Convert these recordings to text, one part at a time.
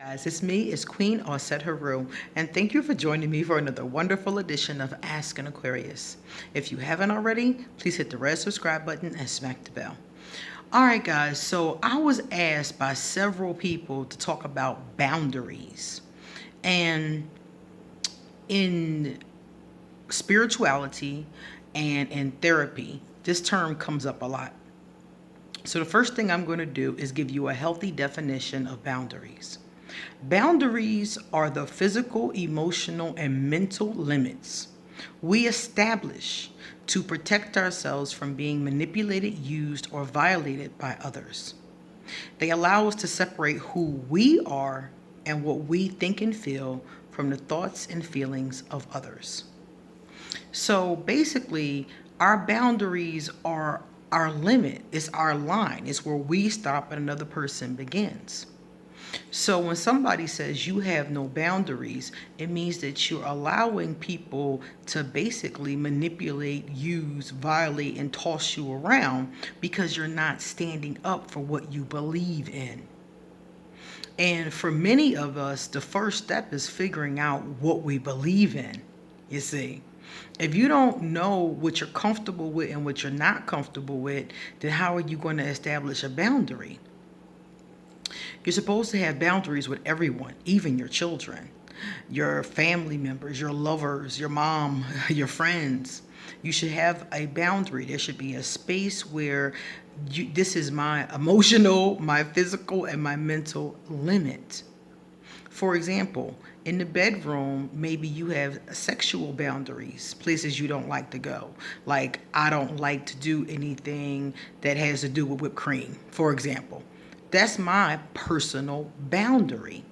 Guys, it's me, it's Queen Osset Haru, and thank you for joining me for another wonderful edition of Ask an Aquarius. If you haven't already, please hit the red subscribe button and smack the bell. All right, guys, so I was asked by several people to talk about boundaries. And in spirituality and in therapy, this term comes up a lot. So the first thing I'm going to do is give you a healthy definition of boundaries. Boundaries are the physical, emotional, and mental limits we establish to protect ourselves from being manipulated, used, or violated by others. They allow us to separate who we are and what we think and feel from the thoughts and feelings of others. So basically, our boundaries are our limit, it's our line, it's where we stop and another person begins. So when somebody says you have no boundaries, it means that you're allowing people to basically manipulate, use, violate, and toss you around because you're not standing up for what you believe in. And for many of us, the first step is figuring out what we believe in, you see. If you don't know what you're comfortable with and what you're not comfortable with, then how are you going to establish a boundary? You're supposed to have boundaries with everyone, even your children, your family members, your lovers, your mom, your friends. You should have a boundary. There should be a space where this is my emotional, my physical, and my mental limit. For example, in the bedroom, maybe you have sexual boundaries, places you don't like to go. Like, I don't like to do anything that has to do with whipped cream, for example. That's my personal boundary.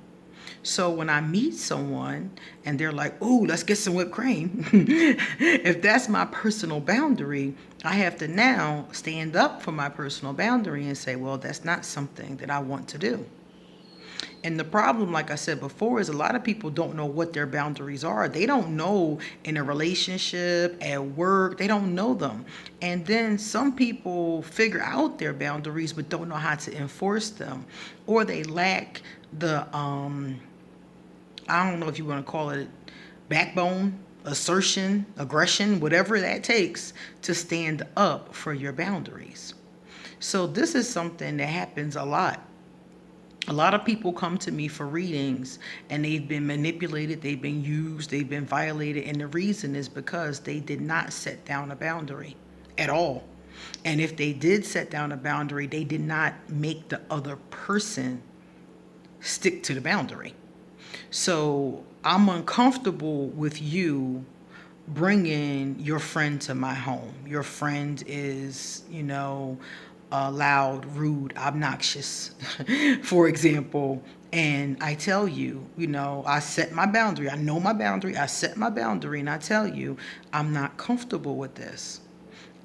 So when I meet someone and they're like, "Ooh, let's get some whipped cream," if that's my personal boundary, I have to now stand up for my personal boundary and say, well, that's not something that I want to do. And the problem, like I said before, is a lot of people don't know what their boundaries are. They don't know in a relationship, at work, they don't know them. And then some people figure out their boundaries but don't know how to enforce them. Or they lack the, I don't know if you want to call it backbone, assertion, aggression, whatever that takes to stand up for your boundaries. So this is something that happens a lot. A lot of people come to me for readings and they've been manipulated, they've been used, they've been violated, and the reason is because they did not set down a boundary at all. And if they did set down a boundary, they did not make the other person stick to the boundary. So I'm uncomfortable with you bringing your friend to my home. Your friend is, loud, rude, obnoxious, for example. And I tell you, I set my boundary. I know my boundary. I set my boundary, and I tell you, I'm not comfortable with this.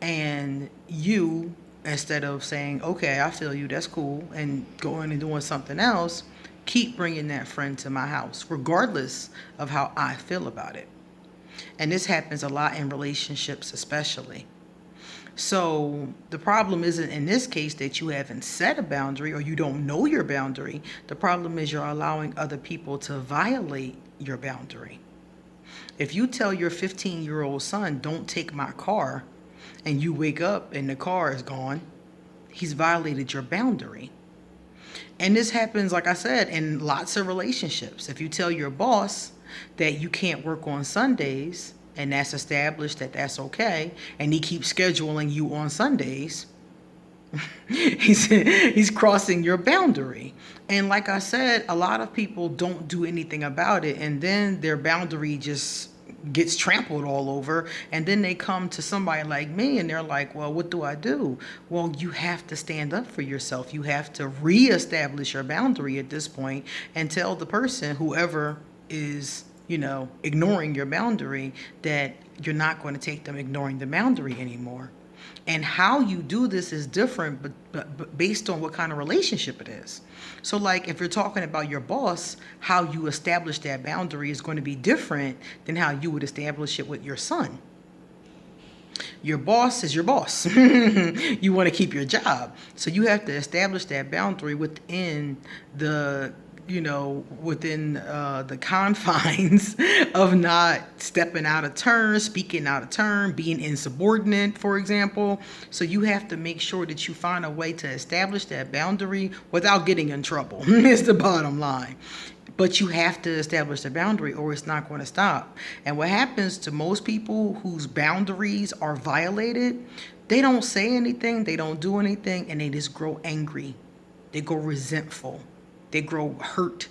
And you, instead of saying, okay, I feel you, that's cool, and going and doing something else, keep bringing that friend to my house, regardless of how I feel about it. And this happens a lot in relationships, especially. So the problem isn't in this case that you haven't set a boundary or you don't know your boundary. The problem is you're allowing other people to violate your boundary. If you tell your 15-year-old son, don't take my car, and you wake up and the car is gone, he's violated your boundary. And this happens, like I said, in lots of relationships. If you tell your boss that you can't work on Sundays, and that's established that that's okay, and he keeps scheduling you on Sundays, he's crossing your boundary. And like I said, a lot of people don't do anything about it, and then their boundary just gets trampled all over, and then they come to somebody like me and they're like, well, what do I do? Well, you have to stand up for yourself. You have to reestablish your boundary at this point and tell the person, whoever is ignoring your boundary, that you're not going to take them ignoring the boundary anymore. And how you do this is different, but based on what kind of relationship it is. So like if you're talking about your boss, how you establish that boundary is going to be different than how you would establish it with your son. Your boss is your boss. You want to keep your job. So you have to establish that boundary within the within the confines of not stepping out of turn, speaking out of turn, being insubordinate, for example. So you have to make sure that you find a way to establish that boundary without getting in trouble, is the bottom line. But you have to establish the boundary or it's not going to stop. And what happens to most people whose boundaries are violated, they don't say anything, they don't do anything, and they just grow angry. They grow resentful. They grow hurt.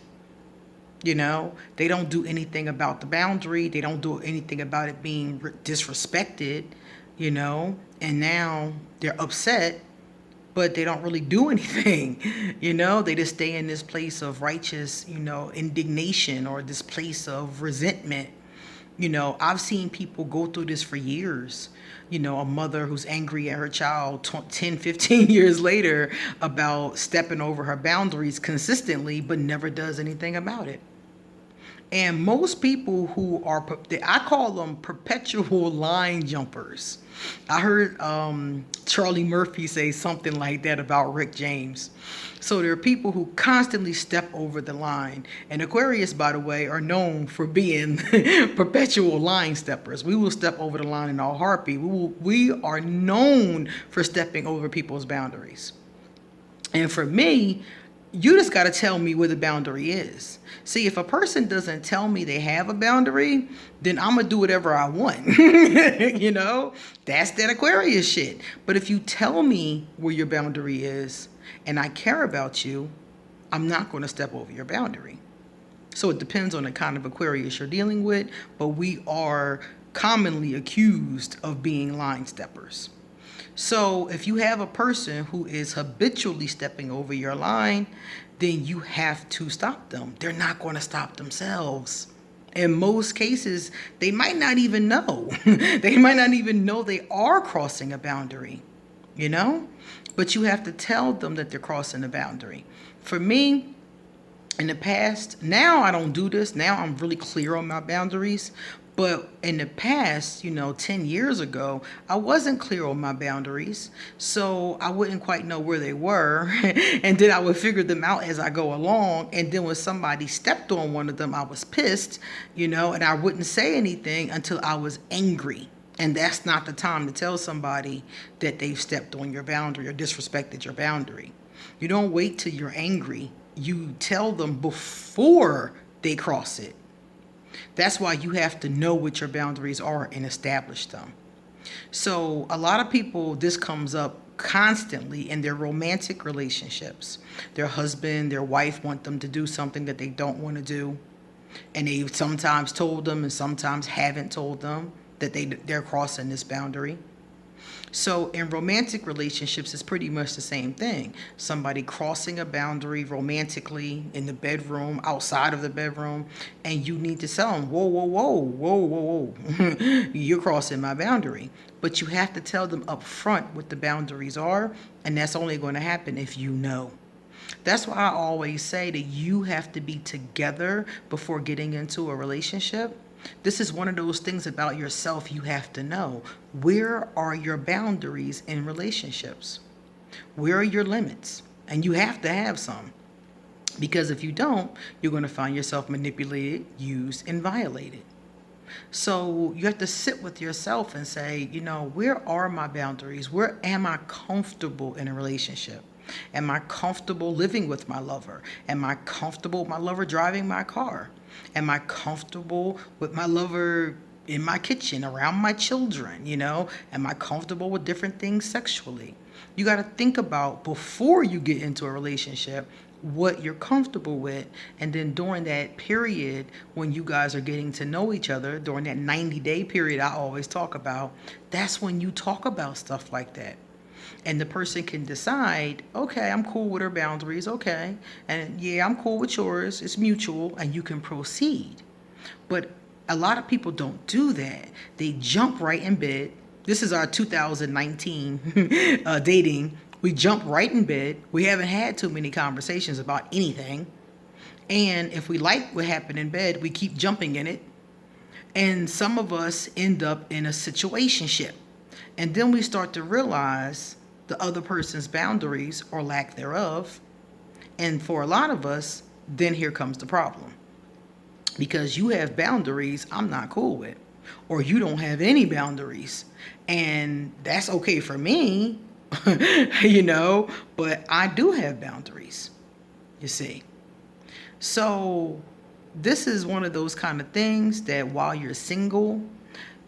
They don't do anything about the boundary. They don't do anything about it being disrespected, and now they're upset, but they don't really do anything. They just stay in this place of righteous, indignation, or this place of resentment. I've seen people go through this for years. A mother who's angry at her child 10, 15 years later about stepping over her boundaries consistently, but never does anything about it. And most people who are, I call them perpetual line jumpers. I heard Charlie Murphy say something like that about Rick James. So there are people who constantly step over the line. And Aquarius, by the way, are known for being perpetual line steppers. We will step over the line in our heartbeat. We are known for stepping over people's boundaries. And for me, you just got to tell me where the boundary is. See, if a person doesn't tell me they have a boundary, then I'm going to do whatever I want. That's that Aquarius shit. But if you tell me where your boundary is and I care about you, I'm not going to step over your boundary. So it depends on the kind of Aquarius you're dealing with, but we are commonly accused of being line steppers. So if you have a person who is habitually stepping over your line, then you have to stop them. They're not going to stop themselves. In most cases, they might not even know. They might not even know they are crossing a boundary, But you have to tell them that they're crossing a boundary. For me, in the past, now I don't do this. Now I'm really clear on my boundaries. But in the past, 10 years ago, I wasn't clear on my boundaries. So I wouldn't quite know where they were. And then I would figure them out as I go along. And then when somebody stepped on one of them, I was pissed, and I wouldn't say anything until I was angry. And that's not the time to tell somebody that they've stepped on your boundary or disrespected your boundary. You don't wait till you're angry. You tell them before they cross it. That's why you have to know what your boundaries are and establish them. So a lot of people, this comes up constantly in their romantic relationships. Their husband, their wife want them to do something that they don't want to do. And they sometimes told them and sometimes haven't told them that they're crossing this boundary. So in romantic relationships, it's pretty much the same thing. Somebody crossing a boundary romantically in the bedroom, outside of the bedroom, and you need to tell them, whoa, whoa, whoa, whoa, whoa, whoa, you're crossing my boundary. But you have to tell them up front what the boundaries are, and that's only going to happen if you know. That's why I always say that you have to be together before getting into a relationship. This is one of those things about yourself you have to know. Where are your boundaries in relationships? Where are your limits? And you have to have some. Because if you don't, you're going to find yourself manipulated, used, and violated. So you have to sit with yourself and say, where are my boundaries? Where am I comfortable in a relationship? Am I comfortable living with my lover? Am I comfortable with my lover driving my car? Am I comfortable with my lover in my kitchen, around my children? Am I comfortable with different things sexually? You got to think about, before you get into a relationship, what you're comfortable with. And then during that period, when you guys are getting to know each other, during that 90-day period I always talk about, that's when you talk about stuff like that. And the person can decide, okay, I'm cool with her boundaries, okay. And yeah, I'm cool with yours. It's mutual, and you can proceed. But a lot of people don't do that. They jump right in bed. This is our 2019 dating. We jump right in bed. We haven't had too many conversations about anything. And if we like what happened in bed, we keep jumping in it. And some of us end up in a situationship. And then we start to realize the other person's boundaries or lack thereof. And for a lot of us, then here comes the problem. Because you have boundaries I'm not cool with, or you don't have any boundaries. And that's okay for me, but I do have boundaries, you see. So this is one of those kind of things that while you're single,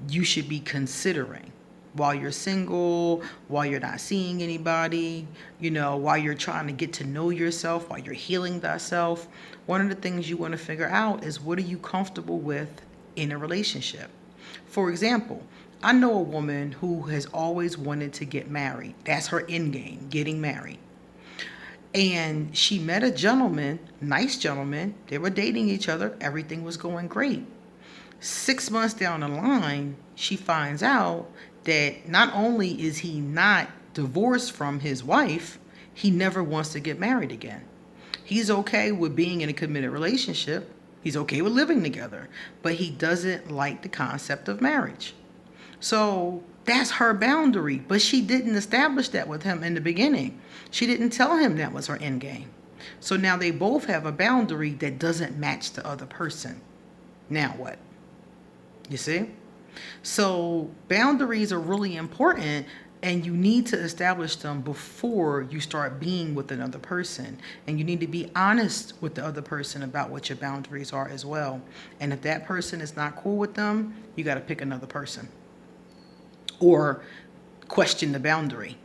you should be considering. While you're single, while you're not seeing anybody, while you're trying to get to know yourself, while you're healing thyself, one of the things you want to figure out is, what are you comfortable with in a relationship? For example, I know a woman who has always wanted to get married. That's her end game, getting married. And she met a gentleman, nice gentleman. They were dating each other. Everything was going great. 6 months down the line, she finds out that not only is he not divorced from his wife, he never wants to get married again. He's okay with being in a committed relationship. He's okay with living together, but he doesn't like the concept of marriage. So that's her boundary, but she didn't establish that with him in the beginning. She didn't tell him that was her end game. So now they both have a boundary that doesn't match the other person. Now what? You see? So boundaries are really important, and you need to establish them before you start being with another person. And you need to be honest with the other person about what your boundaries are as well. And if that person is not cool with them, you got to pick another person or question the boundary.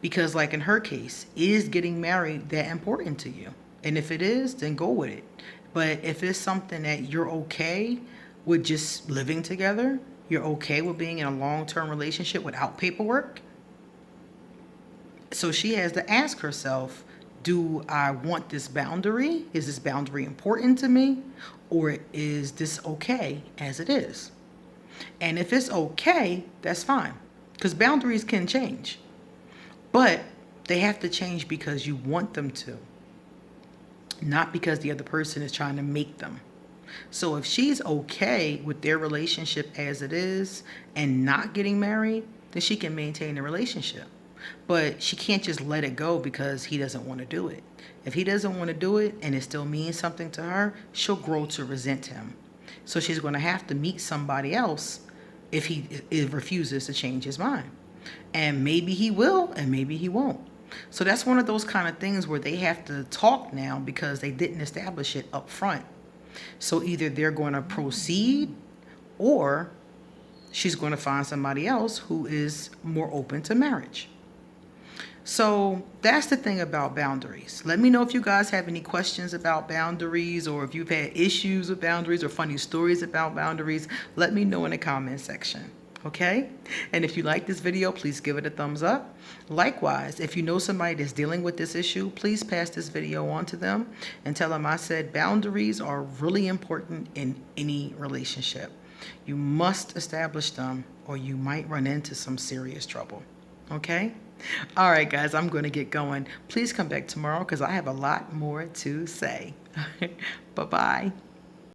Because like in her case, is getting married that important to you? And if it is, then go with it. But if it's something that you're okay with just living together, you're okay with being in a long-term relationship without paperwork. So she has to ask herself, do I want this boundary? Is this boundary important to me? Or is this okay as it is? And if it's okay, that's fine. Because boundaries can change. But they have to change because you want them to, not because the other person is trying to make them. So if she's okay with their relationship as it is and not getting married, then she can maintain the relationship. But she can't just let it go because he doesn't want to do it. If he doesn't want to do it and it still means something to her, she'll grow to resent him. So she's going to have to meet somebody else if he refuses to change his mind. And maybe he will, and maybe he won't. So that's one of those kind of things where they have to talk now because they didn't establish it up front. So either they're going to proceed, or she's going to find somebody else who is more open to marriage. So that's the thing about boundaries. Let me know if you guys have any questions about boundaries, or if you've had issues with boundaries or funny stories about boundaries. Let me know in the comment section. Okay? And if you like this video, please give it a thumbs up. Likewise, if you know somebody that's dealing with this issue, please pass this video on to them and tell them I said boundaries are really important in any relationship. You must establish them, or you might run into some serious trouble. Okay? All right, guys, I'm going to get going. Please come back tomorrow because I have a lot more to say. Bye-bye.